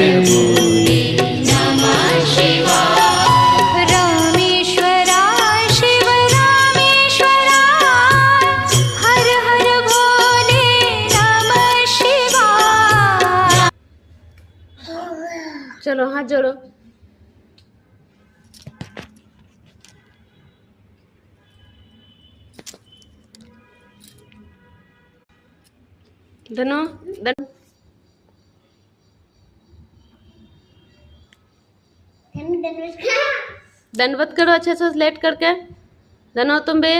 भोले नमः शिवाय। रामेश्वरा शिव रामेश्वरा हर हर भोले नमः शिवाय। चलो हाथ जोड़ो। धनो दंडवत करो अच्छे से लेट करके। धनो तुम भी।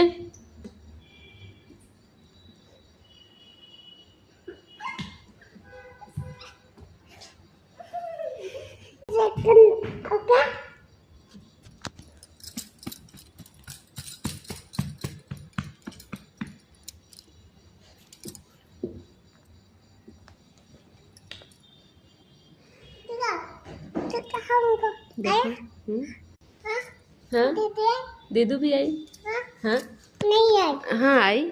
हाँ दीदू भी आई। हाँ नहीं आई। हाँ आई।